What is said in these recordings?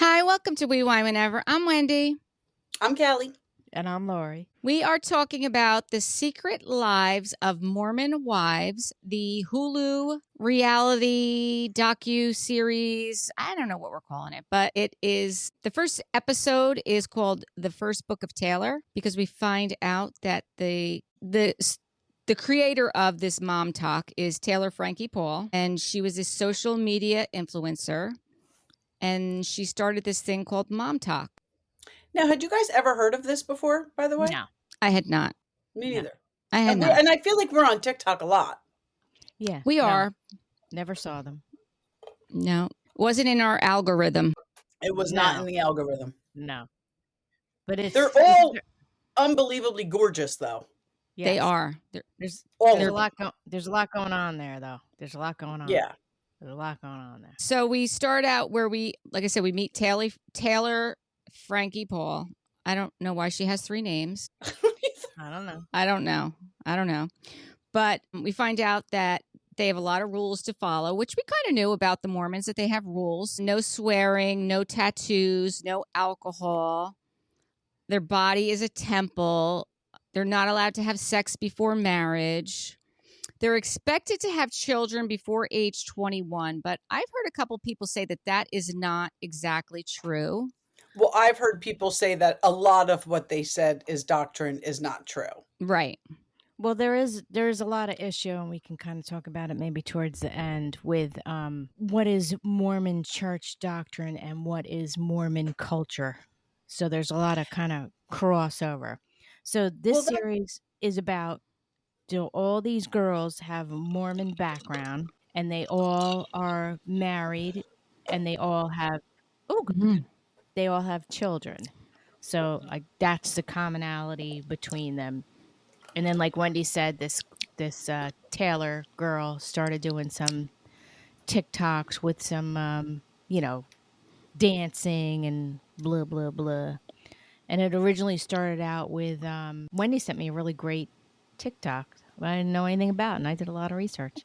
Hi, welcome to We Wine Whenever. I'm Wendy. I'm Kelly. And I'm Lori. We are talking about The Secret Lives of Mormon Wives, the Hulu reality docu-series. I don't know what we're calling it, but it is, the first episode is called The First Book of Taylor, because we find out that the creator of this mom talk is Taylor Frankie Paul, and she was a social media influencer, and she started this thing called Mom Talk. Now, had you guys ever heard of this before, by the way? No. I had not. Me neither. I had not. And I feel like we're on TikTok a lot. Yeah. We are. Never saw them. No. Wasn't in our algorithm. It was not in the algorithm. No. But they're all unbelievably gorgeous, though. Yes. They are. There's a lot going on there, though. There's a lot going on. Yeah. There's a lot going on there. So we start out where like I said, we meet Taylor Frankie Paul. I don't know why she has 3 names. I don't know. But we find out that they have a lot of rules to follow, which we kind of knew about the Mormons, that they have rules. No swearing, no tattoos, no alcohol. Their body is a temple. They're not allowed to have sex before marriage. They're expected to have children before age 21, but I've heard a couple people say that that is not exactly true. Well, I've heard people say that a lot of what they said is doctrine is not true. Right. Well, there's a lot of issue, and we can kind of talk about it maybe towards the end with what is Mormon church doctrine and what is Mormon culture. So there's a lot of kind of crossover. So this series is about, do all these girls have a Mormon background, and they all are married, and they all have they all have children. So that's the commonality between them. And then, like Wendy said, this Taylor girl started doing some TikToks with some dancing and blah blah blah. And it originally started out with Wendy sent me a really great TikTok that I didn't know anything about, and I did a lot of research.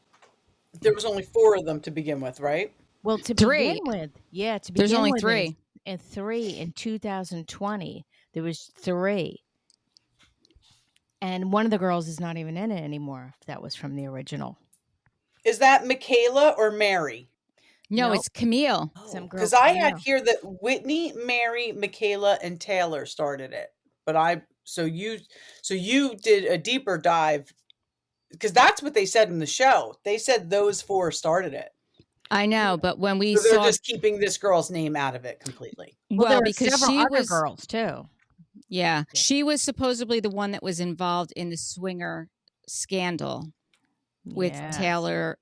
There was only 4 of them to begin with, right? Well, begin with, there's only 3. And 3 in 2020. There was 3. And one of the girls is not even in it anymore. That was from the original. Is that Michaela or Mary? No, It's Camille. Because I had here that Whitney, Mary, Michaela, and Taylor started it. But so you did a deeper dive, because that's what they said in the show. They said those 4 started it. I know, but when we they're just keeping this girl's name out of it completely. Well, because she was girls too. Yeah, she was supposedly the one that was involved in the swinger scandal with Taylor.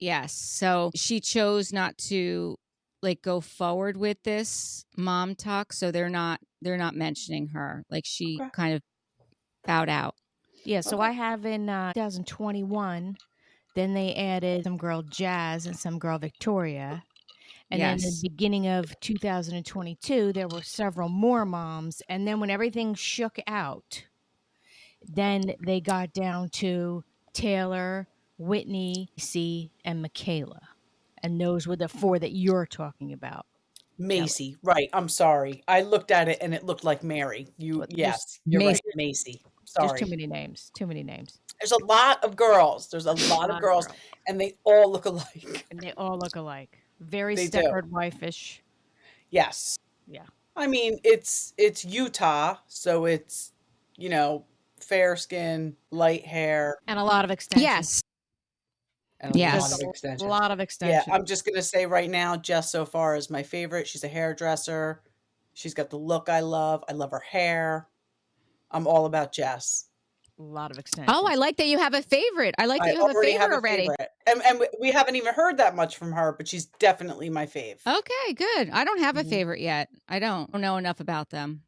Yes, so she chose not to go forward with this mom talk. So they're not mentioning her. Like she kind of bowed out. Yeah. So I have in 2021. Then they added some girl Jazz and some girl Victoria. And then in the beginning of 2022, there were several more moms. And then when everything shook out, then they got down to Taylor, Whitney, C, and Michaela. And those were the 4 that you're talking about. Macy, right. I'm sorry. I looked at it and it looked like Mary. You're right, Macy. Sorry. There's too many names. There's a lot of girls. And they all look alike. Very Stepford wife-ish. Yes. Yeah. I mean, it's Utah, so it's, fair skin, light hair. And a lot of extensions. Yes. And a lot of extensions. Yeah, I'm just going to say right now, Jess so far is my favorite. She's a hairdresser. She's got the look I love. I love her hair. I'm all about Jess. A lot of extensions. Oh, I like that you have a favorite. I like that you have a favorite already. And we haven't even heard that much from her, but she's definitely my fave. Okay, good. I don't have a favorite yet. I don't know enough about them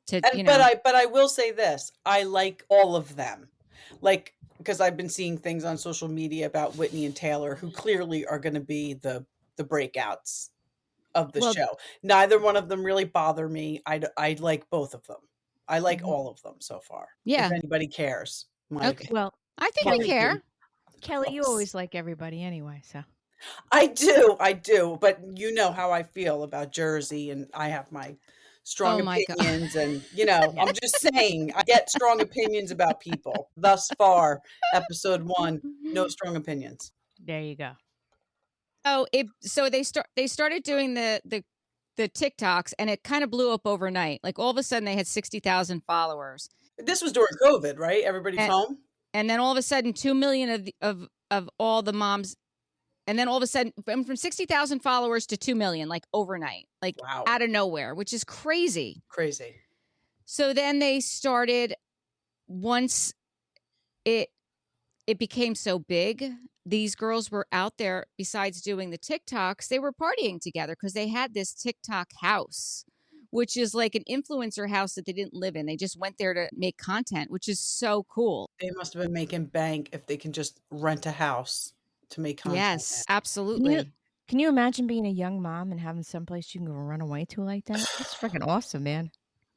to, But I will say this. I like all of them. Because I've been seeing things on social media about Whitney and Taylor, who clearly are going to be the breakouts of the show. Neither one of them really bother me. I like both of them. I like all of them so far. Yeah. If anybody cares. Okay. Well, I think we care. Kelly, you always like everybody anyway, so. I do. But you know how I feel about Jersey, and I have my strong Oh my God. opinions. And, I'm just saying, I get strong opinions about people. Thus far, episode 1, no strong opinions. There you go. So they started doing the TikToks, and it kind of blew up overnight. Like all of a sudden they had 60,000 followers. This was during COVID, right? Everybody's home. And then all of a sudden 2 million of all the moms, and then all of a sudden from 60,000 followers to 2 million, like overnight, like Wow. out of nowhere, which is crazy. Crazy. So then they started, once it became so big, these girls were out there, besides doing the TikToks, they were partying together because they had this TikTok house, which is like an influencer house that they didn't live in. They just went there to make content, which is so cool. They must have been making bank if they can just rent a house to make content. Yes, absolutely. Can you imagine being a young mom and having someplace you can go run away to like that? That's freaking awesome, man.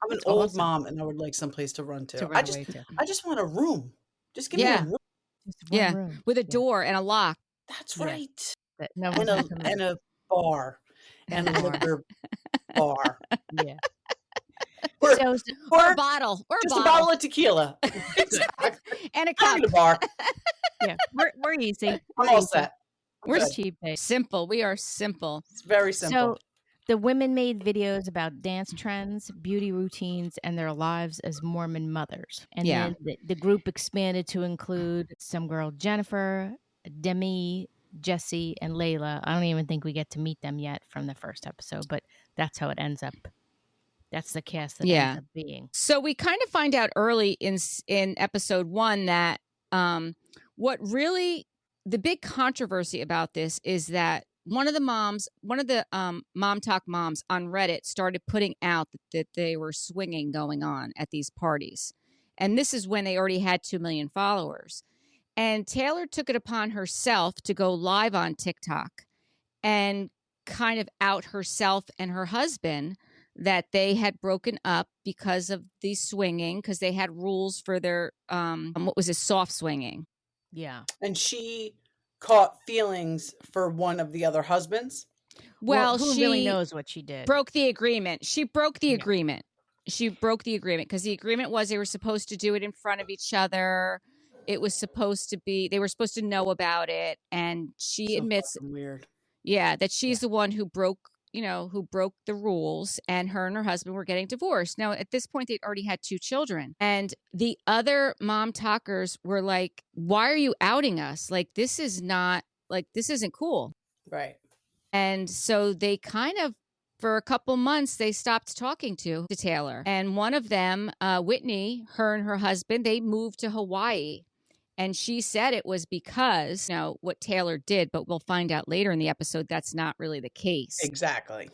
I'm an old mom, and I would like someplace to run to. I just want a room. Just give me a room. Just one room. With a door and a lock. That's right. No, and a bar. And a liquor bar. Yeah. Or a bottle. Or just a bottle of tequila. Exactly. And a cup. And a bar. Yeah. We're easy. I'm all set. We're cheap. Simple. We are simple. It's very simple. So the women made videos about dance trends, beauty routines, and their lives as Mormon mothers. And then the group expanded to include some girl, Jennifer, Demi, Jesse, and Layla. I don't even think we get to meet them yet from the first episode, but that's how it ends up. That's the cast that ends up being. So we kind of find out early in episode 1 that what really, the big controversy about this is that one of the Mom Talk moms on Reddit started putting out that they were swinging going on at these parties. And this is when they already had 2 million followers. And Taylor took it upon herself to go live on TikTok and kind of out herself and her husband that they had broken up because of the swinging, because they had rules for their, soft swinging. Yeah. And she caught feelings for one of the other husbands. Well, who she really knows what she did? Broke the agreement. She broke the agreement. She broke the agreement because the agreement was they were supposed to do it in front of each other. It was supposed to be, they were supposed to know about it. And she admits, weird. Yeah, that she's the one who broke the rules, and her husband were getting divorced. Now, at this point, they'd already had 2 children. And the other mom talkers were like, why are you outing us? Like, this isn't cool. Right. And so they kind of, for a couple months, they stopped talking to Taylor. And one of them, Whitney, her and her husband, they moved to Hawaii. And she said it was because, what Taylor did, but we'll find out later in the episode that's not really the case. Exactly.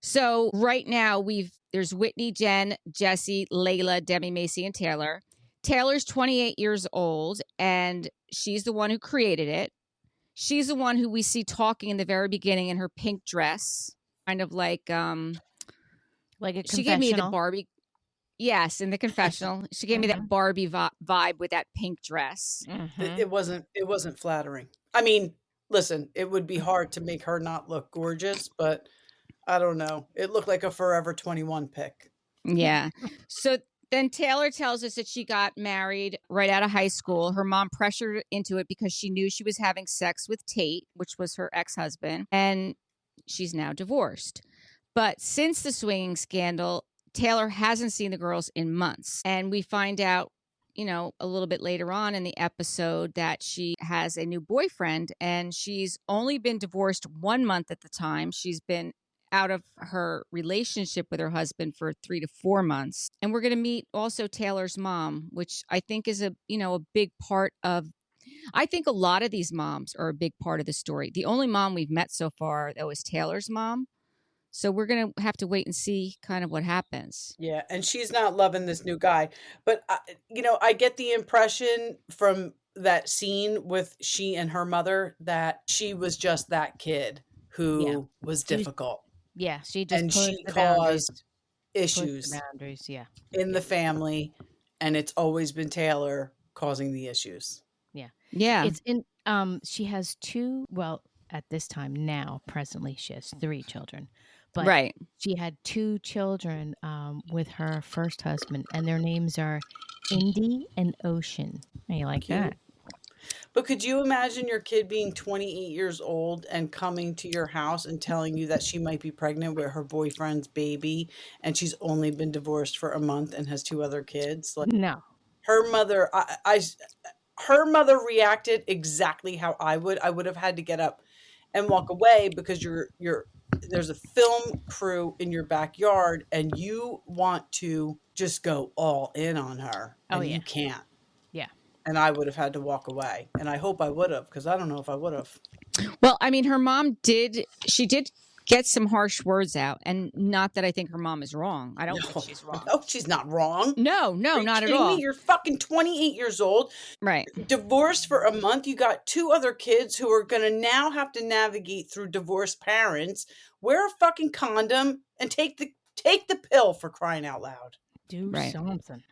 So right now there's Whitney, Jen, Jesse, Layla, Demi, Macy, and Taylor. Taylor's 28 years old, and she's the one who created it. She's the one who we see talking in the very beginning in her pink dress, kind of like a confessional. She gave me the Barbie. Yes, in the confessional. She gave me that Barbie vibe with that pink dress. Mm-hmm. It wasn't flattering. I mean, listen, it would be hard to make her not look gorgeous, but I don't know. It looked like a Forever 21 pic. Yeah. So then Taylor tells us that she got married right out of high school. Her mom pressured her into it because she knew she was having sex with Tate, which was her ex-husband, and she's now divorced. But since the swinging scandal, Taylor hasn't seen the girls in months. And we find out, a little bit later on in the episode that she has a new boyfriend, and she's only been divorced 1 month at the time. She's been out of her relationship with her husband for 3 to 4 months. And we're going to meet also Taylor's mom, which I think is a big part of, I think a lot of these moms are a big part of the story. The only mom we've met so far, though, is Taylor's mom. So we're going to have to wait and see kind of what happens. Yeah, and she's not loving this new guy. But, I get the impression from that scene with she and her mother that she was just that kid who was difficult. She caused issues boundaries, in the family, and it's always been Taylor causing the issues. Yeah. Yeah. It's in she has two, well, at this time now, presently she has 3 children. But Right. she had 2 children with her first husband, and their names are Indy and Ocean. How you like Cute. that? But could you imagine your kid being 28 years old and coming to your house and telling you that she might be pregnant with her boyfriend's baby and she's only been divorced for a month and has 2 other kids? Like No. her mother, her mother reacted exactly how I would. I would have had to get up and walk away because there's a film crew in your backyard and you want to just go all in on her Oh, and yeah. you can't. Yeah. And I would have had to walk away. And I hope I would have, because I don't know if I would have. Well, I mean, her mom did get some harsh words out. And not that I think her mom is wrong. I don't think she's wrong. No, she's not wrong. No, Are you not at kidding all. me? You're fucking 28 years old, Right. divorced for a month. You got 2 other kids who are going to now have to navigate through divorced parents. Wear a fucking condom and take the pill, for crying out loud. Do Right. something.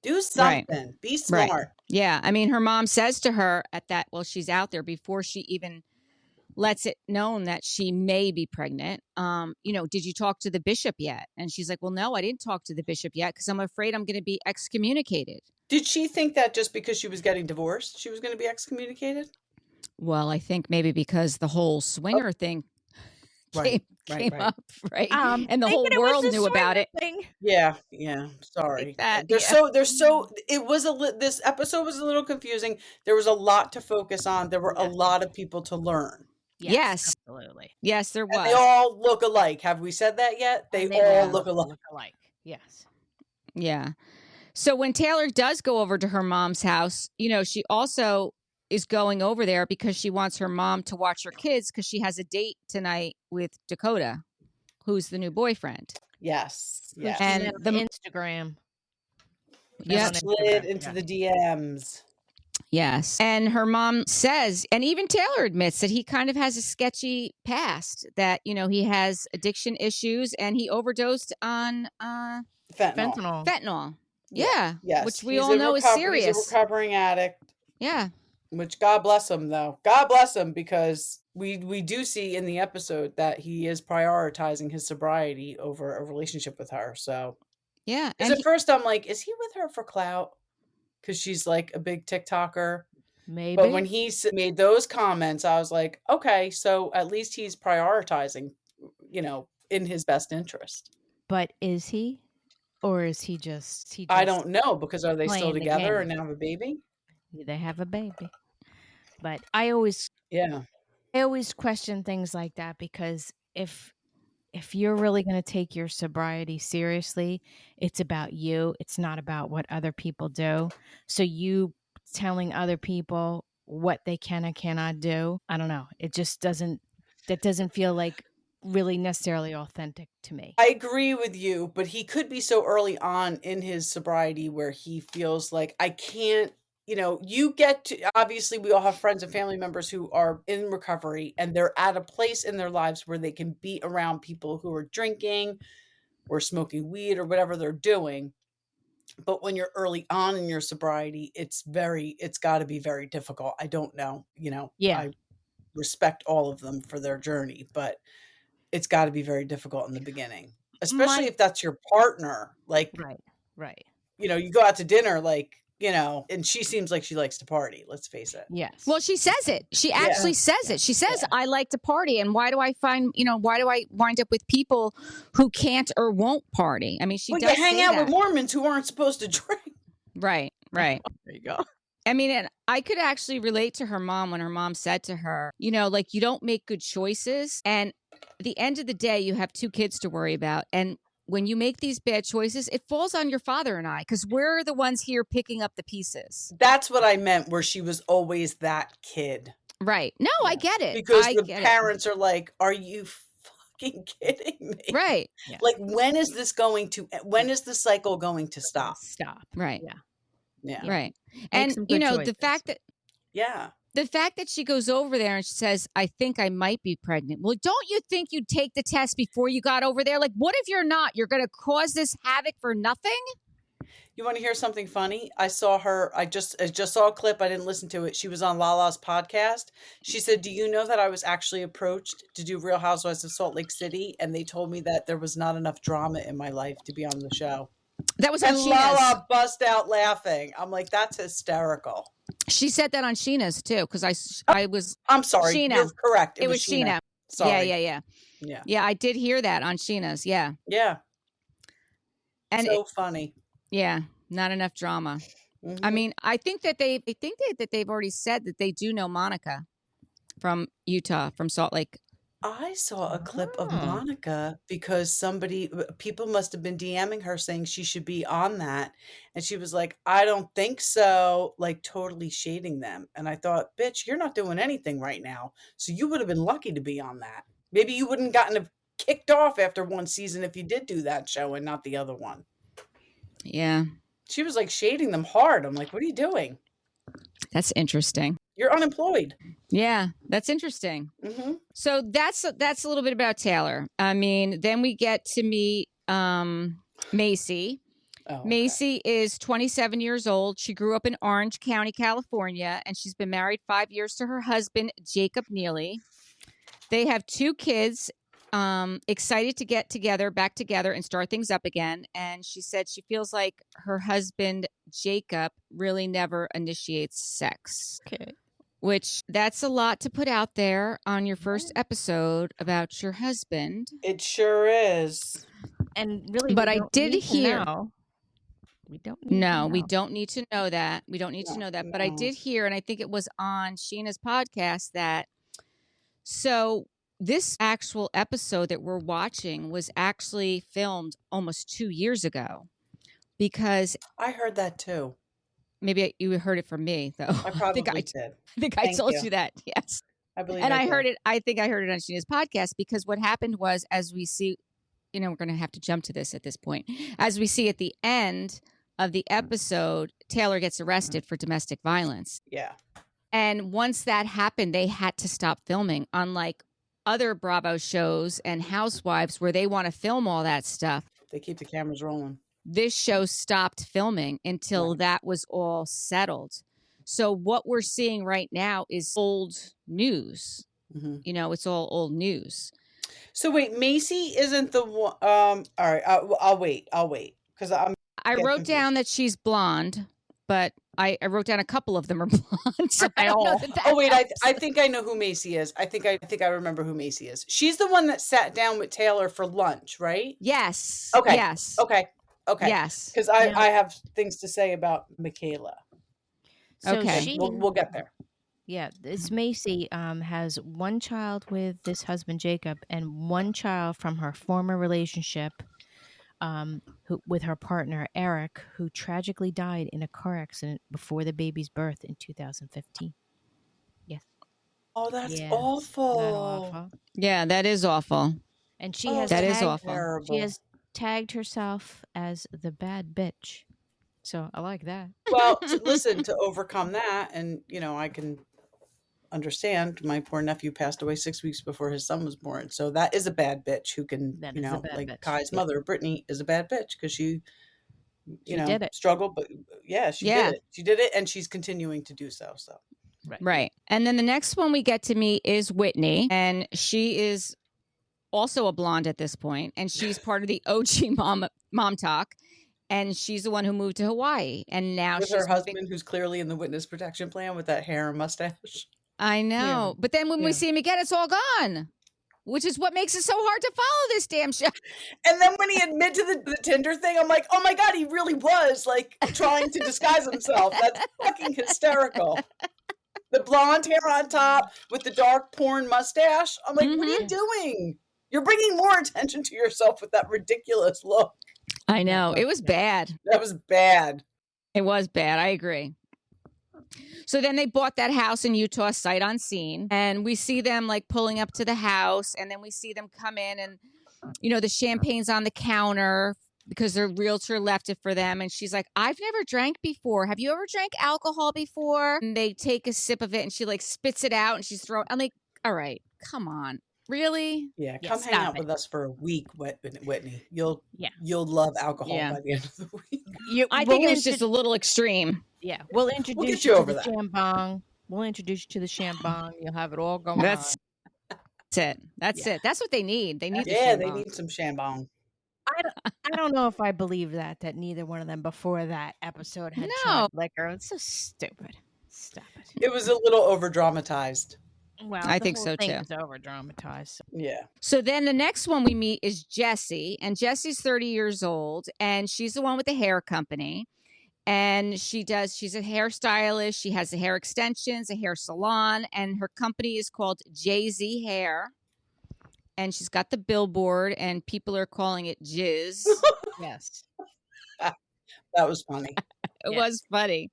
Do something. Right. Be smart. Right. Yeah. I mean, her mom says to her she's out there before she even lets it known that she may be pregnant. Did you talk to the bishop yet? And she's like, well, no, I didn't talk to the bishop yet because I'm afraid I'm going to be excommunicated. Did she think that just because she was getting divorced, she was going to be excommunicated? Well, I think maybe because the whole swinger thing came up, right? And the whole world knew about it. Yeah. Sorry. This episode was a little confusing. There was a lot to focus on. There were a lot of people to learn. Yes. Absolutely. Yes, there was. And they all look alike. Have we said that yet? They all look alike. Yes. Yeah. So when Taylor does go over to her mom's house, she also is going over there because she wants her mom to watch her kids because she has a date tonight with Dakota, who's the new boyfriend. Yes. And the Instagram. Yeah. Slid into the DMs. Yes. And her mom says, and even Taylor admits that he kind of has a sketchy past, that, he has addiction issues and he overdosed on fentanyl. Yeah. Yes. Which we all know is serious. He's a recovering addict. Yeah. Which, God bless him, though. God bless him, because we do see in the episode that he is prioritizing his sobriety over a relationship with her. So, yeah. And at first I'm like, is he with her for clout? Because she's like a big TikToker. Maybe. But when he made those comments, I was like, okay, so at least he's prioritizing, in his best interest. But is he? Or is he just I don't know, because are they still together and now have a baby? They have a baby. But I always question things like that, because if you're really going to take your sobriety seriously, it's about you. It's not about what other people do. So you telling other people what they can and cannot do, I don't know. It just doesn't feel like really necessarily authentic to me. I agree with you, but he could be so early on in his sobriety where he feels like, I can't, you get to, obviously we all have friends and family members who are in recovery and they're at a place in their lives where they can be around people who are drinking or smoking weed or whatever they're doing. But when you're early on in your sobriety, it's got to be very difficult. I don't know, I respect all of them for their journey, but it's got to be very difficult in the beginning, especially if that's your partner. Like, right. You go out to dinner, like, and she seems like she likes to party. Let's face it. Yes. Well, she says it. She actually says it. She says, I like to party. And why do I wind up with people who can't or won't party? I mean, she does you hang out with Mormons who aren't supposed to drink. Right. There you go. I mean, and I could actually relate to her mom when her mom said to her, you don't make good choices. And at the end of the day, you have 2 kids to worry about. And when you make these bad choices, it falls on your father and I, because we're the ones here picking up the pieces. That's what I meant, where she was always that kid. Right. No, I get it. Because the parents are like, are you fucking kidding me? Right. Yeah. Like, when is the cycle going to stop? Right. Yeah. Right. And, the fact that... Yeah. The fact that she goes over there and she says, I think I might be pregnant. Well, don't you think you'd take the test before you got over there? Like, what if you're not? You're going to cause this havoc for nothing? You want to hear something funny? I saw her. I just saw a clip. I didn't listen to it. She was on Lala's podcast. She said, "Do you know that I was actually approached to do Real Housewives of Salt Lake City, and they told me that there was not enough drama in my life to be on the show." That was on And Sheena's. Lala bust out laughing. I'm like, that's hysterical. She said that on Sheena's too, because I was. I'm sorry. Sheena. You're correct. It was Sheena. Sorry. Yeah, I did hear that on Sheena's. Yeah. And so funny. Yeah, not enough drama. Mm-hmm. I mean, I think that they've already said that they do know Monica from Utah, from Salt Lake. I saw a clip of Monica because people must have been DMing her saying she should be on that. And she was like, I don't think so, like totally shading them. And I thought, bitch, you're not doing anything right now. So you would have been lucky to be on that. Maybe you wouldn't gotten kicked off after one season if you did do that show and not the other one. Yeah. She was like shading them hard. I'm like, what are you doing? That's interesting. You're unemployed. Yeah, that's interesting. Mm-hmm. So that's a little bit about Taylor. I mean, then we get to meet Macy. Oh, okay. Macy is 27 years old. She grew up in Orange County, California, and she's been married 5 years to her husband, Jacob Neely. They have 2 kids. Excited to get back together and start things up again. And she said she feels like her husband, Jacob, really never initiates sex. Okay. Which that's a lot to put out there on your first episode about your husband. It sure is. And really, but I did hear. We don't need to know that. We don't need to know that. No. But I did hear, and I think it was on Sheena's podcast, that this actual episode that we're watching was actually filmed almost 2 years ago, because I heard that too. Maybe you heard it from me, though. I probably did. I think I told you that. Yes, I believe. And I heard it. I think I heard it on Sheena's podcast, because what happened was, as we see, we're going to have to jump to this at this point. As we see at the end of the episode, Taylor gets arrested for domestic violence. Yeah. And once that happened, they had to stop filming. Unlike other Bravo shows and Housewives where they want to film all that stuff, they keep the cameras rolling. This show stopped filming until that was all settled. So what we're seeing right now is old news. Mm-hmm. It's all old news. So wait, Macy isn't the one. All right, I'll wait because I wrote down that she's blonde, but I wrote down a couple of them are blonde. So I don't know that wait, I think I know who Macy is. I think I remember who Macy is. She's the one that sat down with Taylor for lunch, right? Yes. Okay. Yes. Okay. Yes. Because I have things to say about Michaela. So okay. We'll get there. Yeah, this Macy has one child with this husband, Jacob, and one child from her former relationship with her partner, Eric, who tragically died in a car accident before the baby's birth in 2015. Yes. Oh, that's awful. Isn't that awful? Yeah, that is awful. And she has that is awful. Terrible. She has tagged herself as the bad bitch. So I like that. Well, listen, to overcome that, and I can understand. My poor nephew passed away 6 weeks before his son was born, so that is a bad bitch who can, like bitch. Kai's mother, Brittany, is a bad bitch because she did it. struggled, but she did it. She did it, and she's continuing to do so. So right. And then the next one we get to meet is Whitney, and she is also a blonde at this point, and she's part of the OG Mom Talk. And she's the one who moved to Hawaii, and now with her husband, who's clearly in the witness protection plan with that hair and mustache. I know, but then when we see him again, it's all gone, which is what makes it so hard to follow this damn show. And then when he admitted to the Tinder thing, I'm like, oh my God, he really was like trying to disguise himself. That's fucking hysterical. The blonde hair on top with the dark porn mustache. I'm like, what are you doing? You're bringing more attention to yourself with that ridiculous look. I know. It was bad. That was bad. It was bad. I agree. So then they bought that house in Utah sight unseen, and we see them like pulling up to the house, and then we see them come in, and the champagne's on the counter because their realtor left it for them, and she's like, I've never drank before. Have you ever drank alcohol before? And they take a sip of it, and she like spits it out, and she's throwing. I'm like, all right, come on. Really? Yeah, Yeah, come hang stop out it. with us for a week, Whitney. You'll Yeah. love alcohol Yeah. by the end of the week. I think it was just a little extreme. Yeah, we'll We'll introduce get you you to over the that. shambong. We'll introduce you to the shambong. You'll have it all going That's on. it. That's Yeah. it. That's what they need. They need the Yeah, they shambong. need some shambong. I don't know if I believe that neither one of them before that episode had tried No, liquor. It's so stupid. Stop it. It was a little over dramatized. Well, I the think whole so thing too. is over dramatized. Yeah. So then the next one we meet is Jessie, and Jessie's 30 years old, and she's the one with the hair company. And she's a hairstylist. She has the hair extensions, a hair salon, and her company is called Jay-Z Hair. And she's got the billboard, and people are calling it Jizz. Yes. That was funny. It was funny.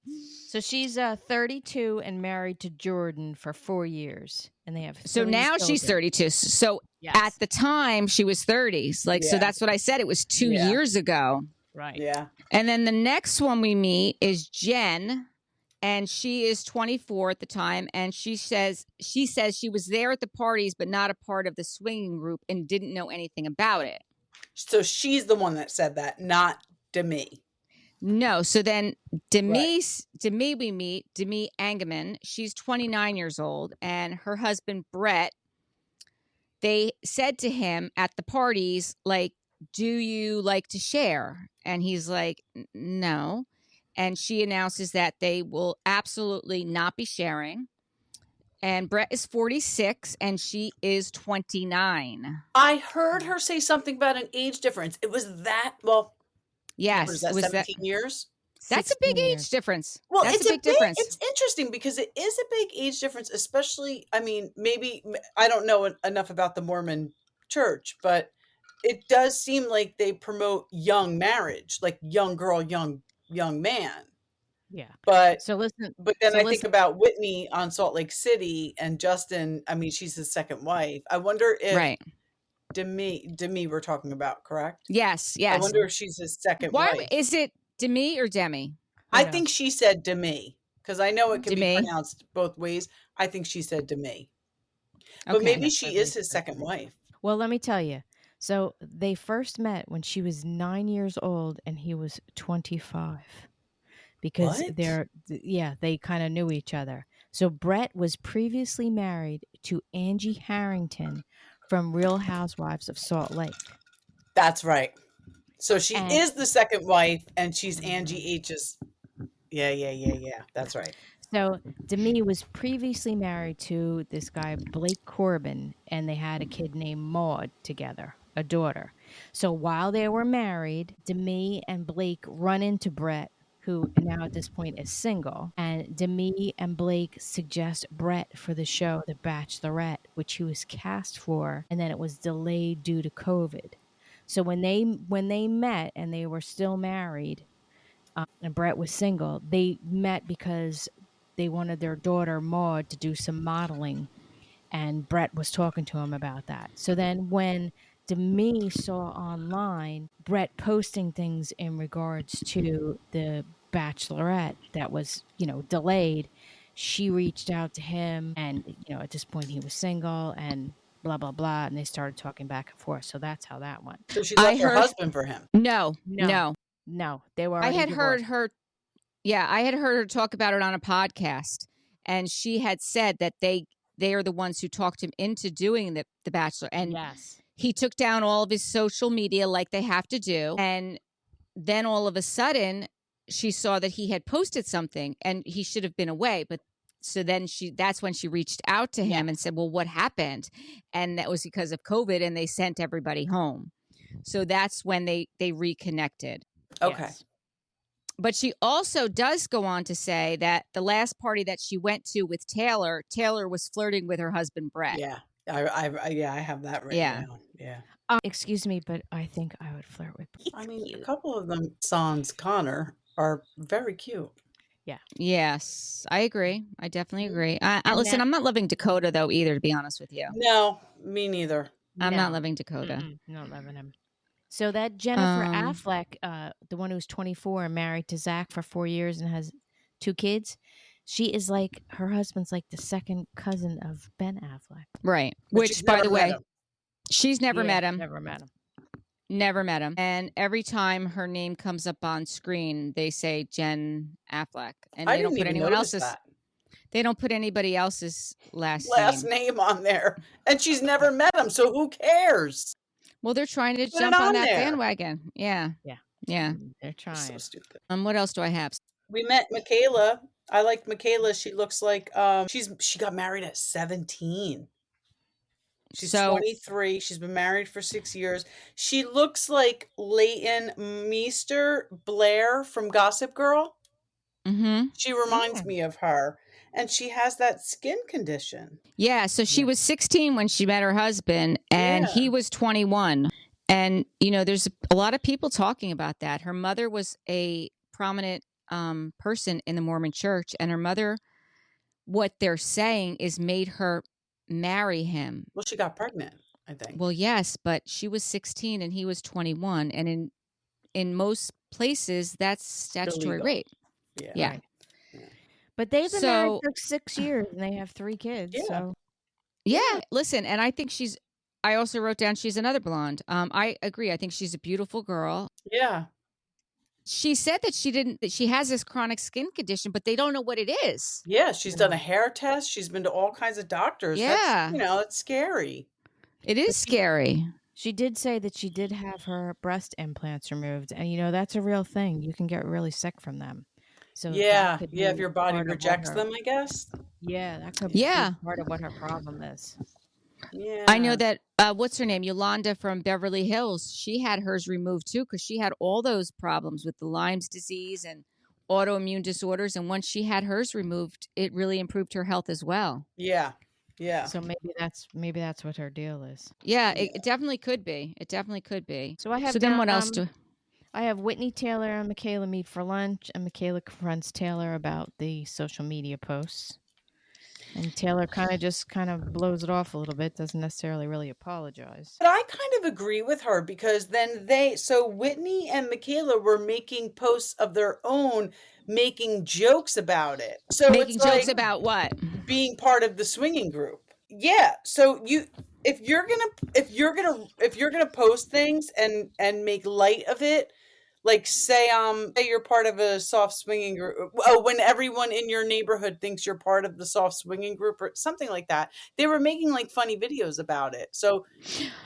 So she's 32 and married to Jordan for 4 years, and they have So 3 now she's children. 32. So Yes. at the time she was 30. So Yeah. that's what I said. It was 2 Yeah. years ago. Right. Yeah. And then the next one we meet is Jen, and she is 24 at the time, and she says she was there at the parties but not a part of the swinging group and didn't know anything about it. So she's the one that said that, not Demi. No, so then Demi we meet, Demi Angerman. She's 29 years old, and her husband Brett, they said to him at the parties, like, do you like to share? And he's like, no. And she announces that they will absolutely not be sharing. And Brett is 46 and she is 29. I heard her say something about an age difference. It was that, well, Yes. what is that, it was 17 years? That's a big 16 age years. difference. Well, That's it's a big difference. It's interesting because it is a big age difference, especially, I mean, maybe, I don't know enough about the Mormon church, but it does seem like they promote young marriage, like young girl, young man. Yeah. But So listen. But then so I listen, think about Whitney on Salt Lake City and Justin. I mean, she's his second wife. I wonder if Right. Demi we're talking about, correct? Yes. I Yes. wonder if she's his second Why wife. is it Demi or Demi? I knows? think she said Demi because I know it can be Demi. pronounced both ways. I think she said Demi. But Okay. maybe Yes, I she believe is his so. second wife. Well, let me tell you. So they first met when she was 9 years old and he was 25. Because What? they kind of knew each other. So Brett was previously married to Angie Harrington from Real Housewives of Salt Lake. That's right. So she And- is the second wife and she's Angie H's. Yeah. That's right. So Demi was previously married to this guy, Blake Corbin, and they had a kid named Maud together, a daughter. So while they were married, Demi and Blake run into Brett, who now at this point is single. And Demi and Blake suggest Brett for the show The Bachelorette, which he was cast for, and then it was delayed due to COVID. So when they met and they were still married, and Brett was single, they met because they wanted their daughter Maud to do some modeling, and Brett was talking to him about that. So then when Demi saw online Brett posting things in regards to the Bachelorette that was, delayed, she reached out to him, and at this point he was single and blah blah blah, and they started talking back and forth. So that's how that went. So she left her husband for him. No. No, they were I already had heard divorced. her. Yeah, I had heard her talk about it on a podcast, and she had said that they are the ones who talked him into doing the Bachelor, and Yes. he took down all of his social media like they have to do, and then all of a sudden she saw that he had posted something, and he should have been away, but. So then that's when she reached out to him and said, well, what happened? And that was because of COVID, and they sent everybody home. So that's when they reconnected. Okay. Yes. But she also does go on to say that the last party that she went to with Taylor was flirting with her husband, Brett. Yeah. I have that written down. Yeah. Excuse me, but I think I would flirt with. I mean, a couple of them, Sans Connor, are very cute. Yeah. Yes, I agree. I definitely agree. And I'm not loving Dakota though either, to be honest with you. No, me neither. I'm not loving Dakota. Not loving him. So that Jennifer Affleck, the one who's 24 and married to Zach for 4 years and has 2 kids, She is like, her husband's like the second cousin of Ben Affleck. Right. But Which, she's by never the met way, him. she's never met him. Never met him. Never met him. And every time her name comes up on screen, they say Jen Affleck. And I they don't didn't put even anyone notice else's. that. They don't put anybody else's last name on there. And she's never met him, so who cares? Well, they're trying to Put it jump on on that there. bandwagon. Yeah. Yeah. Yeah. They're trying. So stupid. What else do I have? We met Michaela. I liked Michaela. She looks like she got married at 17. She's 23. She's been married for 6 years. She looks like Leighton Meester Blair from Gossip Girl. Mm-hmm. She reminds me of her. And she has that skin condition. Yeah. So she was 16 when she met her husband, and he was 21. And, there's a lot of people talking about that. Her mother was a prominent person in the Mormon church, and her mother, what they're saying is made her marry him. Well, she got pregnant, I think. Well, yes, but she was 16 and he was 21. And in most places, that's statutory Illegal. rape. Yeah. Right. But they've been married for 6 years and they have 3 kids. Yeah. So yeah, listen, and I think I also wrote down she's another blonde. I agree. I think she's a beautiful girl. Yeah. She said that she has this chronic skin condition, but they don't know what it is. Yeah, she's done a hair test. She's been to all kinds of doctors. Yeah. It's scary. It is scary. She did say that she did have her breast implants removed. And, that's a real thing. You can get really sick from them. So yeah, if your body rejects them, I guess. Yeah, that could be part of what her problem is. Yeah. I know that, what's her name? Yolanda from Beverly Hills. She had hers removed too, because she had all those problems with the Lyme's disease and autoimmune disorders. And once she had hers removed, it really improved her health as well. Yeah. Yeah. So maybe that's what her deal is. Yeah, it definitely could be. It definitely could be. So I have. So then what else I have Whitney, Taylor, and Michaela meet for lunch, and Michaela confronts Taylor about the social media posts. And Taylor kind of blows it off a little bit, doesn't necessarily really apologize. But I kind of agree with her, because then Whitney and Michaela were making posts of their own, making jokes about it. So making jokes about what? Being part of the swinging group. Yeah. So if you're gonna post things and make light of it, like say you're part of a soft swinging group. Oh, when everyone in your neighborhood thinks you're part of the soft swinging group or something like that. They were making like funny videos about it. So,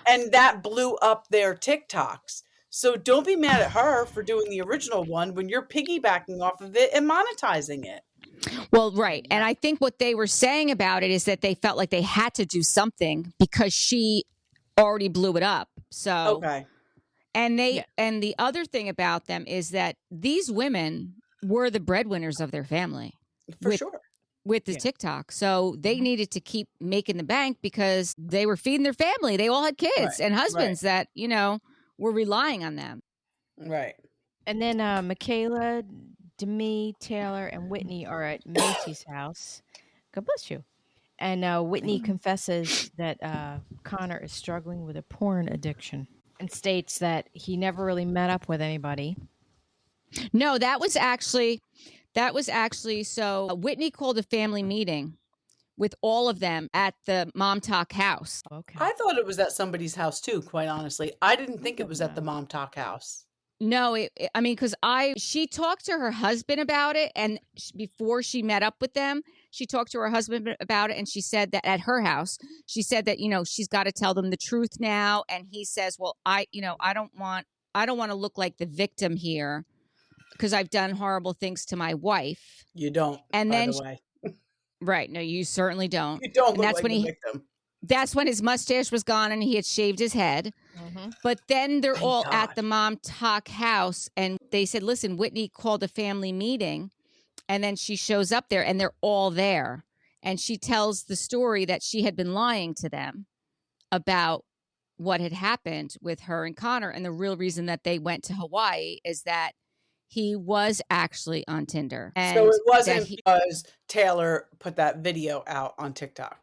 and that blew up their TikToks. So don't be mad at her for doing the original one when you're piggybacking off of it and monetizing it. Well, right. And I think what they were saying about it is that they felt like they had to do something because she already blew it up. So, okay. And and the other thing about them is that these women were the breadwinners of their family. For sure. With the TikTok. So they needed to keep making the bank because they were feeding their family. They all had kids and husbands that, were relying on them. Right. And then Michaela, Demi, Taylor, and Whitney are at Macy's house. God bless you. And Whitney confesses that Connor is struggling with a porn addiction and states that he never really met up with anybody. No, that was actually so Whitney called a family meeting with all of them at the Mom Talk house. Okay. I thought it was at somebody's house too, quite honestly. I didn't think it was at the Mom Talk house. No, because she talked to her husband about it, and before she met up with them, she talked to her husband about it, and she said that at her house, she said that she's got to tell them the truth now, and he says, well, I don't want to look like the victim here because I've done horrible things to my wife. You don't, and by the way. Right? No, you certainly don't. You don't look like the victim. That's when his mustache was gone and he had shaved his head. Mm-hmm. But then they're all at the Mom Talk house and they said, listen, Whitney called a family meeting. And then she shows up there and they're all there. And she tells the story that she had been lying to them about what had happened with her and Connor. And the real reason that they went to Hawaii is that he was actually on Tinder. And so it wasn't because Taylor put that video out on TikTok.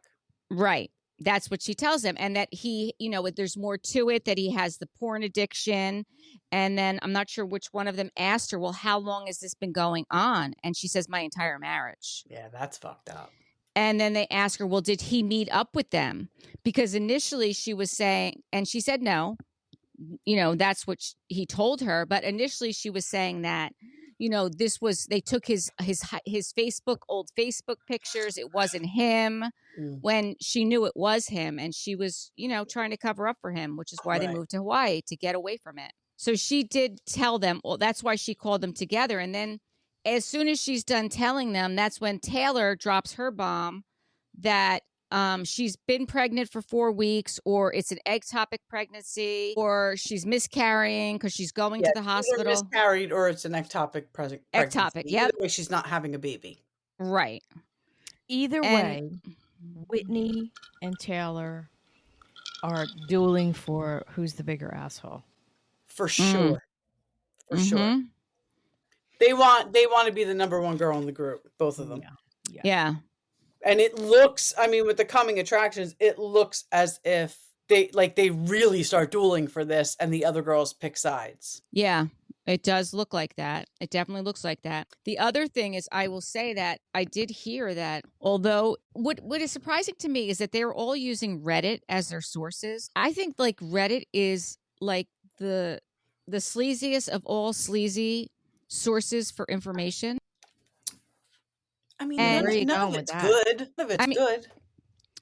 Right. That's what she tells him. And that he, there's more to it, that he has the porn addiction. And then I'm not sure which one of them asked her, well, how long has this been going on? And she says, my entire marriage. Yeah, that's fucked up. And then they ask her, well, did he meet up with them? Because initially she was saying, and she said no, that's what he told her. But initially she was saying that, they took his old Facebook pictures. It wasn't him, when she knew it was him. And she was, trying to cover up for him, which is why they moved to Hawaii, to get away from it. So she did tell them, well, that's why she called them together. And then as soon as she's done telling them, that's when Taylor drops her bomb that she's been pregnant for 4 weeks, or it's an ectopic pregnancy, or she's miscarrying because she's going to the hospital. Either miscarried or it's an ectopic pregnancy. Ectopic, yep. Either way, she's not having a baby. Right. Either way, Whitney and Taylor are dueling for who's the bigger asshole. For sure. For sure. They want to be the number one girl in the group, both of them. Yeah. And it looks, with the coming attractions, it looks as if they really start dueling for this and the other girls pick sides. Yeah, it does look like that. It definitely looks like that. The other thing is, I will say that I did hear that, although what is surprising to me is that they're all using Reddit as their sources. I think Reddit is the sleaziest of all sleazy sources for information. None of it's good. None of it's good.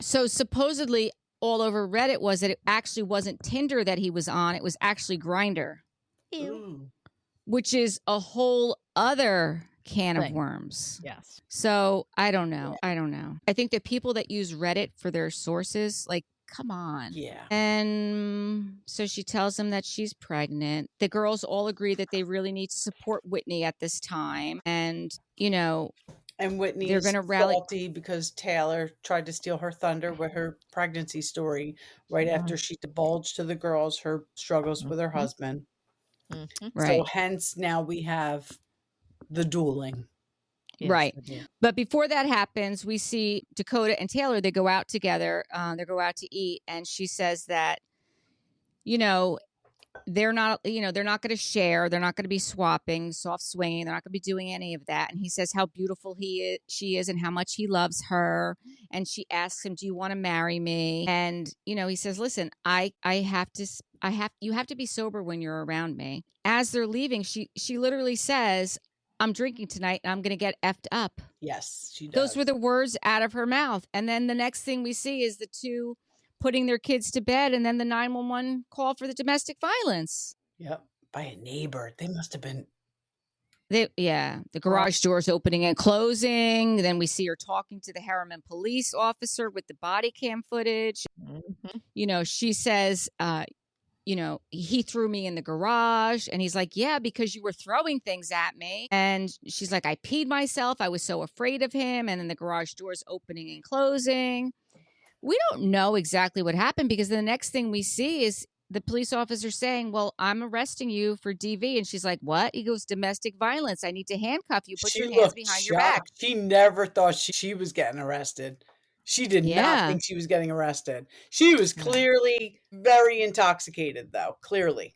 So supposedly all over Reddit was that it actually wasn't Tinder that he was on. It was actually Grindr. Ew. Which is a whole other can of worms. Yes. So I don't know. I think that people that use Reddit for their sources, come on. Yeah. And so she tells them that she's pregnant. The girls all agree that they really need to support Whitney at this time. And, and Whitney is salty because Taylor tried to steal her thunder with her pregnancy story after she divulged to the girls her struggles with her husband. Right. So hence now we have the dueling. Yes, right. But before that happens, we see Dakota and Taylor, they go out together. They go out to eat. And she says that, they're not going to share. They're not going to be swapping, soft swinging. They're not going to be doing any of that. And he says how beautiful she is and how much he loves her. And she asks him, do you want to marry me? And, he says, listen, you have to be sober when you're around me. As they're leaving, she literally says, I'm drinking tonight and I'm going to get effed up. Yes, she does. Those were the words out of her mouth. And then the next thing we see is the two putting their kids to bed, and then the 911 call for the domestic violence. Yep, by a neighbor. They must have been. The garage doors opening and closing. Then we see her talking to the Harriman police officer with the body cam footage. She says, he threw me in the garage. And he's like, yeah, because you were throwing things at me. And she's like, I peed myself. I was so afraid of him. And then the garage doors opening and closing. We don't know exactly what happened, because the next thing we see is the police officer saying, well, I'm arresting you for DV. And she's like, what? He goes, domestic violence. I need to handcuff you. Put your hands behind your back. She never thought she was getting arrested. She did not think she was getting arrested. She was clearly very intoxicated, though. Clearly.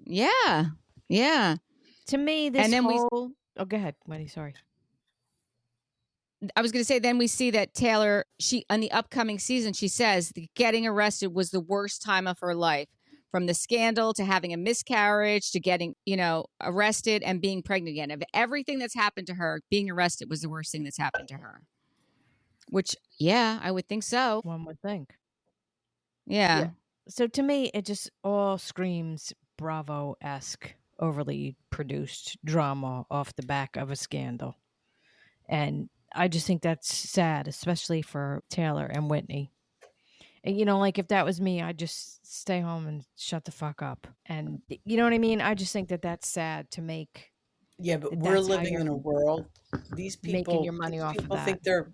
Yeah. Yeah. To me, this whole... Oh, go ahead, Wendy. Sorry. I was going to say, then we see that Taylor, on the upcoming season, she says getting arrested was the worst time of her life, from the scandal to having a miscarriage to getting, arrested and being pregnant again. Of everything that's happened to her, being arrested was the worst thing that's happened to her. Which, I would think so. One would think. Yeah. So to me, it just all screams Bravo-esque, overly produced drama off the back of a scandal. And I just think that's sad, especially for Taylor and Whitney. And, if that was me, I'd just stay home and shut the fuck up. And you know what I mean? I just think that that's sad to make. Yeah, but we're living in a world. These people making your money off of that. Think they're,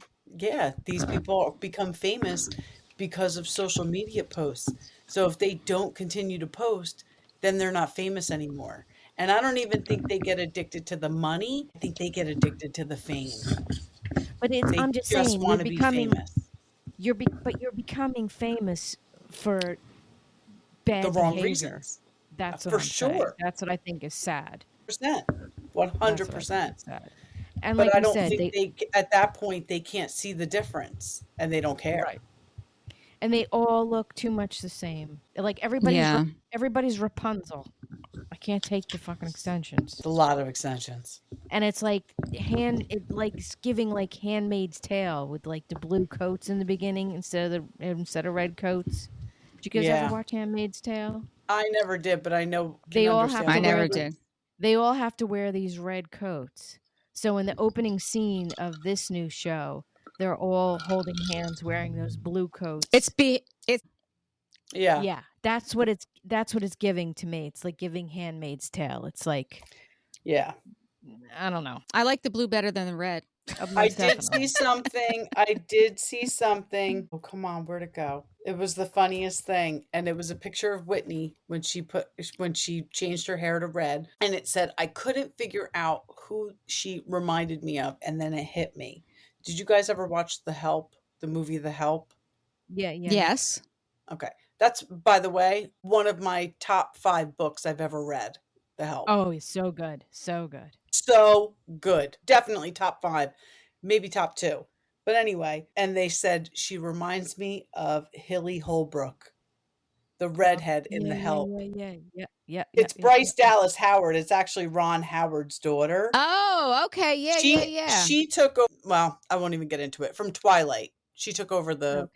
these people become famous because of social media posts. So if they don't continue to post, then they're not famous anymore. And I don't even think they get addicted to the money. I think they get addicted to the fame. But I'm just saying, want to be famous. but you're becoming famous for bad The wrong behavior. reasons. That's what For I'm saying. sure. That's what I think is sad. 100%. And But like I we don't said, think at that point they can't see the difference and they don't care. right. And they all look too much the same. Like Yeah. everybody's Rapunzel. I can't take the fucking extensions. It's a lot of extensions. And it's like it's giving like Handmaid's Tale with like the blue coats in the beginning instead of red coats. Did you guys ever watch Handmaid's Tale? I never did, but I know They all have to I never did. They all have to wear these red coats. So in the opening scene of this new show, they're all holding hands wearing those blue coats. It's Yeah, that's what it's giving to me. It's like giving Handmaid's Tale. It's like, yeah, I don't know. I like the blue better than the red. I did see something. Oh, come on, where'd it go? It was the funniest thing, and it was a picture of Whitney when she changed her hair to red, and it said, I couldn't figure out who she reminded me of, and then it hit me. Did you guys ever watch the movie The Help? Yeah. Yes. Okay. That's, by the way, one of my top 5 books I've ever read. The Help. Oh, it's so good. So good. So good. Definitely top 5, maybe top 2. But anyway, and they said she reminds me of Hilly Holbrook, the redhead in The Help. Yeah. It's Bryce Dallas Howard. It's actually Ron Howard's daughter. Oh, okay. Yeah. She took over, well, I won't even get into it, from Twilight. She took over the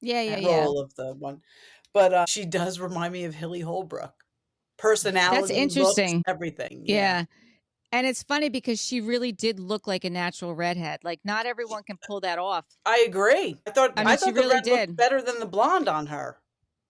role of the one. But she does remind me of Hilly Holbrook. Personality, that's interesting. Looks, everything. Yeah. And it's funny because she really did look like a natural redhead. Like not everyone can pull that off. I agree. I thought she really did looked better than the blonde on her.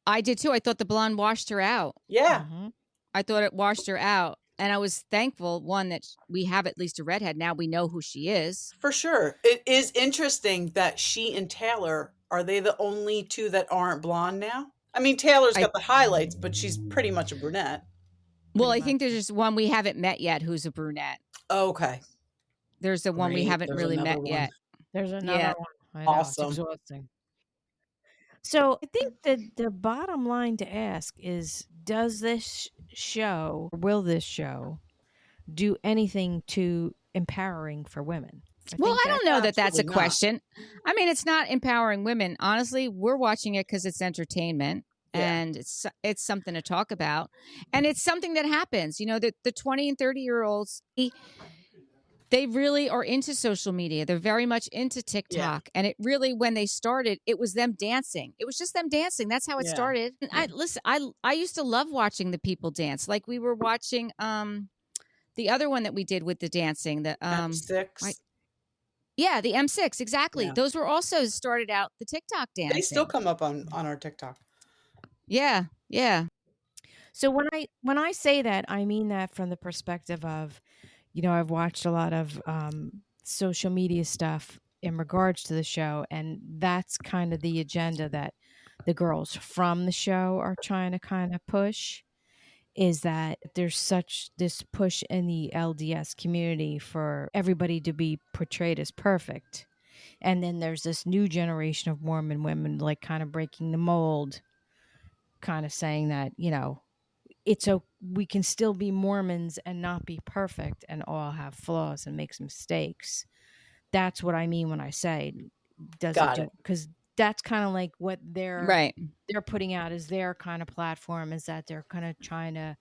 I did too. I thought the blonde washed her out. Yeah. Mm-hmm. I thought it washed her out. And I was thankful, one, that we have at least a redhead. Now we know who she is. For sure. It is interesting that she and Taylor, are they the only two that aren't blonde now? I mean, Taylor's got the highlights, but she's pretty much a brunette. Well, I think there's just one we haven't met yet who's a brunette. Okay. There's the one we haven't really met yet. There's another one. I know, awesome. It's exhausting. So I think that the bottom line to ask is, will this show do anything to empowering for women? I don't know that that's a question. I mean, it's not empowering women. Honestly, we're watching it because it's entertainment. Yeah. And it's something to talk about. And it's something that happens. You know, the 20 and 30-year-olds, they really are into social media. They're very much into TikTok. Yeah. And it really, when they started, it was them dancing. It was just them dancing. That's how it started. And I used to love watching the people dance. Like we were watching the other one that we did with the dancing. The M6. Yeah, the M6, exactly. Yeah. Those were also started out the TikTok dancing. They still come up on our TikTok. Yeah. So when I say that, I mean that from the perspective of, you know, I've watched a lot of social media stuff in regards to the show, and that's kind of the agenda that the girls from the show are trying to kind of push, is that there's such this push in the LDS community for everybody to be portrayed as perfect. And then there's this new generation of Mormon women like kind of breaking the mold, kind of saying that, you know, we can still be Mormons and not be perfect and all have flaws and make mistakes. That's what I mean when I say because that's kind of like what they're putting out as their kind of platform, is that they're kind of trying to,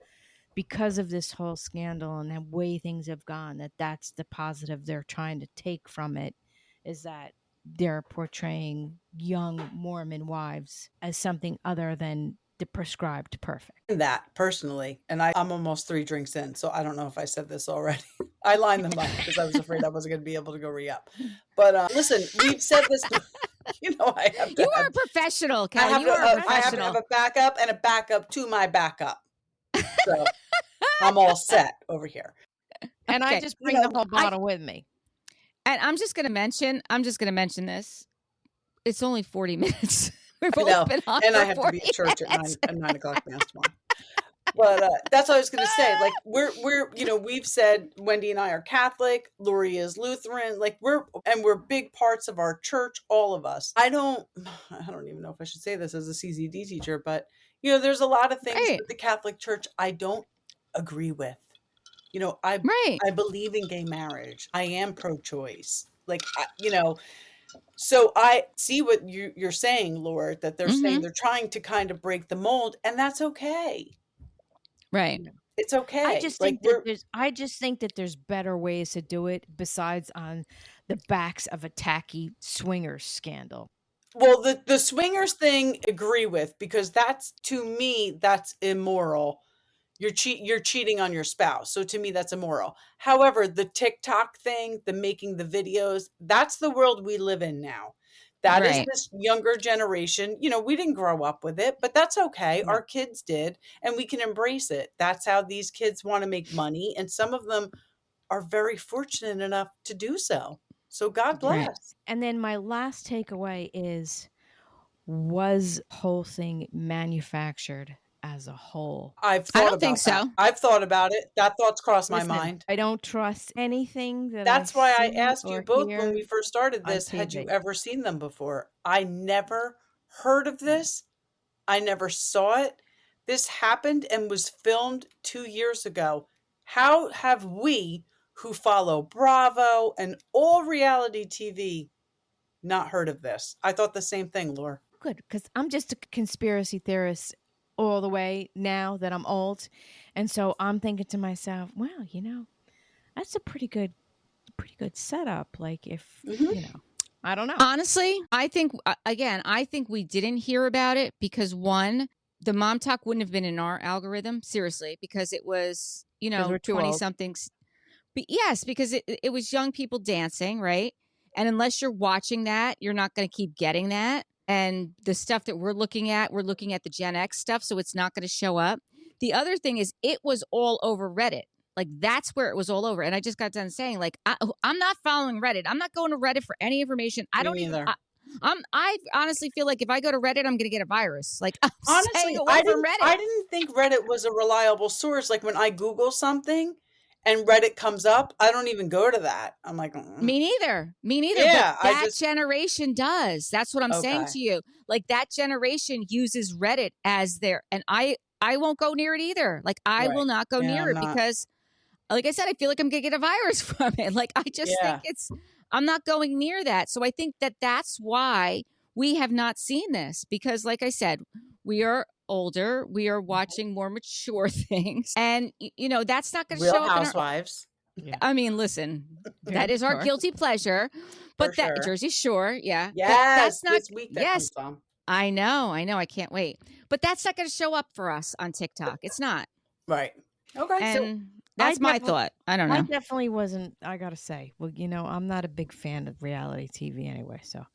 because of this whole scandal and the way things have gone, that's the positive they're trying to take from it, is that they're portraying young Mormon wives as something other than the prescribed perfect. That personally, and I'm almost 3 drinks in, so I don't know if I said this already. I lined them up because I was afraid I wasn't going to be able to go re-up. But listen, we've said this. You know, I have to. You are a professional, Kelly. I have to have a backup and a backup to my backup. So I'm all set over here. And I just bring the whole bottle with me. And I'm just going to mention this. It's only 40 minutes. We've I been on and for I have to be at church minutes. at 9 o'clock now tomorrow. But that's what I was going to say. Like we're we've said Wendy and I are Catholic, Lori is Lutheran. Like we're big parts of our church, all of us. I don't even know if I should say this as a CZD teacher, but there's a lot of things with the Catholic Church I don't agree with. I believe in gay marriage. I am pro-choice. Like so I see what you're saying, Lord, that they're saying they're trying to kind of break the mold, and that's okay. Right. It's okay. I just think that there's better ways to do it besides on the backs of a tacky swingers scandal. Well, the swingers thing, agree with, because to me, that's immoral. You're cheating on your spouse. So to me, that's immoral. However, the TikTok thing, the making the videos, that's the world we live in now. That is this younger generation. We didn't grow up with it, but that's okay. Our kids did, and we can embrace it. That's how these kids want to make money, and some of them are very fortunate enough to do so. So God bless. Right. And then my last takeaway is, was whole thing manufactured as a whole? I don't think so. I've thought about it. That thought's crossed my mind. I don't trust anything That's why I asked you both when we first started this, TV. had you ever seen them before? I never heard of this. I never saw it. This happened and was filmed 2 years ago. How have we, who follow Bravo and all reality TV, not heard of this? I thought the same thing, Laura. Good, because I'm just a conspiracy theorist all the way now that I'm old. And so I'm thinking to myself, well, that's a pretty good setup. Like if, I don't know. Honestly, I think we didn't hear about it because one, the mom talk wouldn't have been in our algorithm, seriously, because it was, 20 somethings. But yes, because it was young people dancing, right? And unless you're watching that, you're not going to keep getting that. And the stuff that we're looking at the Gen X stuff, so it's not going to show up. The other thing is it was all over Reddit. Like, that's where it was all over. And I just got done saying, like, I'm not following Reddit. I'm not going to Reddit for any information. I don't either. I honestly feel like if I go to Reddit, I'm going to get a virus. Like, honestly, I didn't think Reddit was a reliable source. Like when I Google something and Reddit comes up, I don't even go to that. I'm like, Me neither. Yeah, but that generation does. That's what I'm saying to you. Like, that generation uses Reddit as their, and I won't go near it either. Like, I will not go near it because, like I said, I feel like I'm going to get a virus from it. Like, I just think I'm not going near that. So I think that's why we have not seen this, because like I said, we are older. We are watching more mature things. And, that's not going to show up. Real Housewives. I mean, listen, that is our guilty pleasure. But Jersey Shore, yeah. Yes, that's not, this week that comes on. I know. I can't wait. But that's not going to show up for us on TikTok. It's not. Right. Okay. And so that's my thought. I don't know. I definitely wasn't, I got to say, well, I'm not a big fan of reality TV anyway, so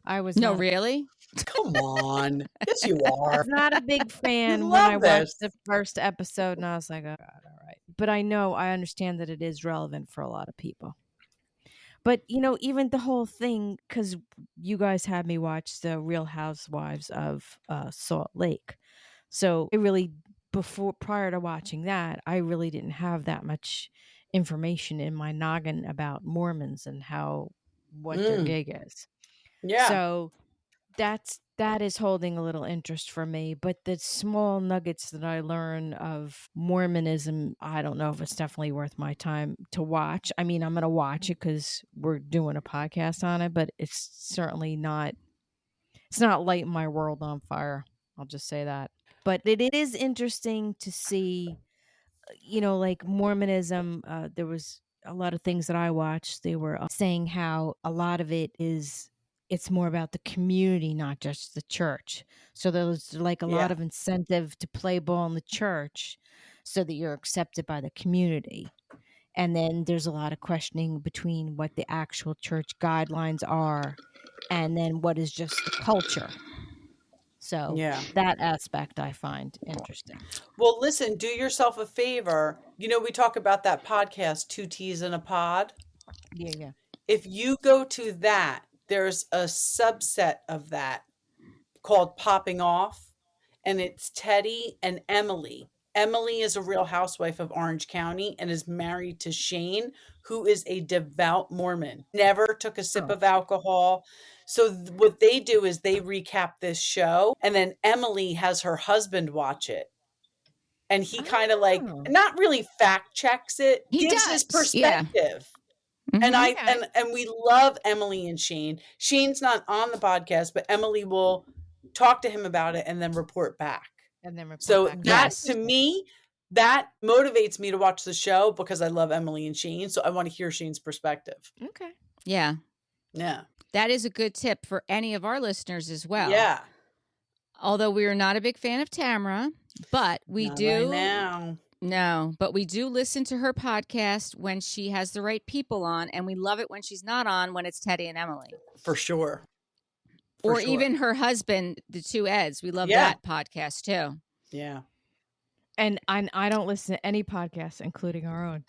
I was No, really? Come on. Yes, you are. I'm not a big fan when I watched the first episode and I was like, oh, God, all right. But I understand that it is relevant for a lot of people. But, even the whole thing, because you guys had me watch the Real Housewives of Salt Lake. So it really, prior to watching that, I really didn't have that much information in my noggin about Mormons and what their gig is. Yeah. So that is holding a little interest for me. But the small nuggets that I learn of Mormonism, I don't know if it's definitely worth my time to watch. I mean, I'm going to watch it because we're doing a podcast on it, but it's certainly not, it's not lighting my world on fire. I'll just say that. But it is interesting to see, like Mormonism, there was a lot of things that I watched. They were saying how a lot of it's more about the community, not just the church. So there's like a lot of incentive to play ball in the church so that you're accepted by the community. And then there's a lot of questioning between what the actual church guidelines are and then what is just the culture. So that aspect I find interesting. Well, listen, do yourself a favor. We talk about that podcast, 2 T's in a Pod. Yeah. If you go to that, there's a subset of that called Popping Off, and it's Teddy and Emily. Emily is a real housewife of Orange County and is married to Shane, who is a devout Mormon. Never took a sip of alcohol. So what they do is they recap this show, and then Emily has her husband watch it. And he kind of like, not really fact checks it, He gives does. his perspective. Yeah. And and we love Emily and Shane. Shane's not on the podcast, but Emily will talk to him about it and then report back. So that to me, that motivates me to watch the show because I love Emily and Shane. So I want to hear Shane's perspective. Okay. Yeah. Yeah. That is a good tip for any of our listeners as well. Yeah. Although we are not a big fan of Tamara, but we Not do. right now. No, but we do listen to her podcast when she has the right people on, and we love it when she's not on, when it's Teddy and Emily. For sure. Or even her husband, the two Eds. We love that podcast too. Yeah. And I don't listen to any podcasts, including our own.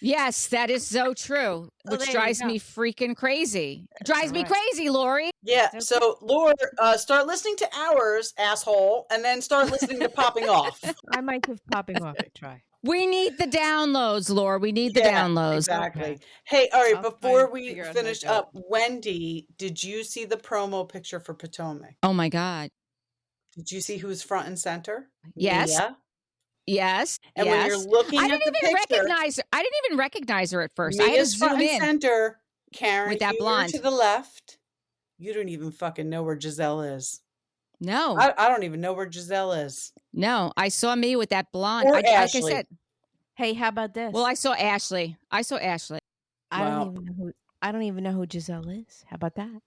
Yes, that is so true, which drives me freaking crazy. Drives me crazy, Lori. Yeah. So, Laura, start listening to ours, asshole, and then start listening to Popping Off. I might give Popping Off a try. We need the downloads, Laura. We need the downloads. Exactly. Okay. Hey, all right, before we finish up, Wendy, did you see the promo picture for Potomac? Oh, my God. Did you see who's front and center? Yes. Mia? Yes. And when you're looking at the picture, I didn't even recognize her at first. Mia's I had to zoom front in. and center. Karen, with that you blonde to the left. You don't even fucking know where Giselle is. No. I don't even know where Giselle is. No, I saw Mia with that blonde. Or like I Ashley. said. Hey, how about this? Well, I saw Ashley. I don't even know who Giselle is. How about that?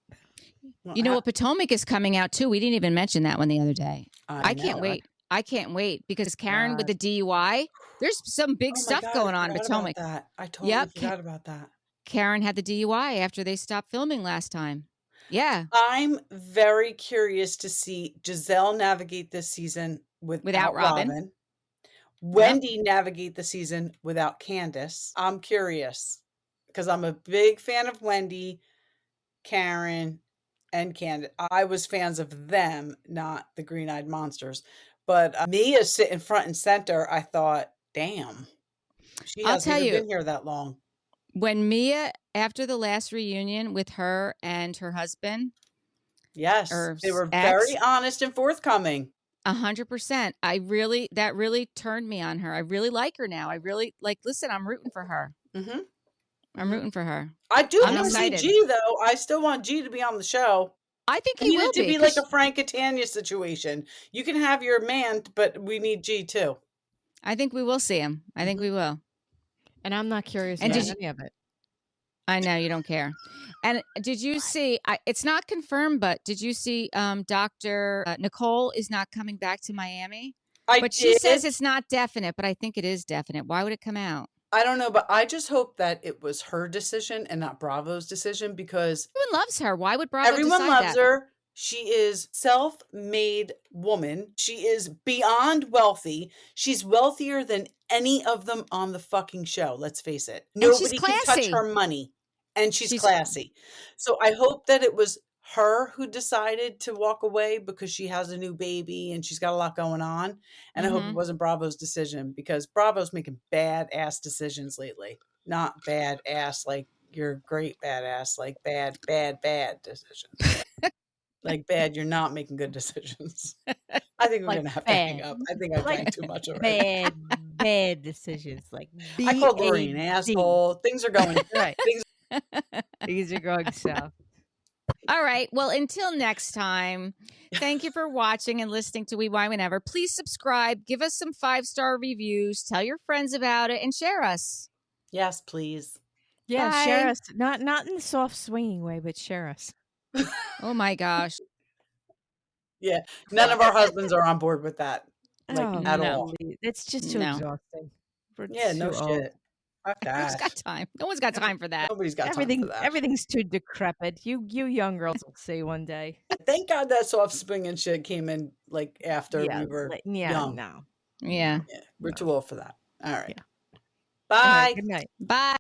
Well, you know what? Potomac is coming out too. We didn't even mention that one the other day. I can't wait. I can't wait because Karen with the DUI. There's some big stuff going on in Potomac. I totally forgot about that. Karen had the DUI after they stopped filming last time. Yeah. I'm very curious to see Giselle navigate this season without Robin. Wendy navigate the season without Candace. I'm curious because I'm a big fan of Wendy, Karen, and Candace. I was fans of them, not the green-eyed monsters. But Mia sitting front and center, I thought, damn, she hasn't even been here that long. When Mia, after the last reunion with her and her husband. Yes, they were very honest and forthcoming. 100%. That really turned me on her. I really like her now. I really listen, I'm rooting for her. Mm-hmm. I'm rooting for her. I do want to see G, though. I still want G to be on the show. I think he will be like a Frank and Tanya situation. You can have your man, but we need G too. I think we will see him. I think we will. And I'm not curious about any of it. I know you don't care. And did you see, it's not confirmed, but did you see Dr. Nicole is not coming back to Miami? She says it's not definite, but I think it is definite. Why would it come out? I don't know, but I just hope that it was her decision and not Bravo's decision because everyone loves her. Why would Bravo everyone decide loves that? her. She is self-made woman. She is beyond wealthy. She's wealthier than any of them on the fucking show. Let's face it. Nobody can touch her money. And she's classy. So I hope that it was her who decided to walk away because she has a new baby and she's got a lot going on. And I hope it wasn't Bravo's decision because Bravo's making badass decisions lately. Not badass like you're great badass, like bad decisions. Like bad, you're not making good decisions. I think we're going to have to hang up. I think I drank too much already. Bad decisions. Like I called Lori an asshole. Things are going right. Things are going south. All right. Well, until next time, thank you for watching and listening to We Why Whenever. Please subscribe, give us some 5-star reviews, tell your friends about it, and share us. Yes, please. Yeah, Bye. Share us. Not in the soft swinging way, but share us. Oh my gosh. Yeah. None of our husbands are on board with that. At all. It's just too exhausting. No shit. Fuck that. Who's got time? No one's got time for that. Nobody's got time for that. Everything's too decrepit. You young girls will see one day. Thank God that soft swinging shit came in after we were young. Yeah. We're too old for that. All right. Yeah. Bye. All right, good night. Bye.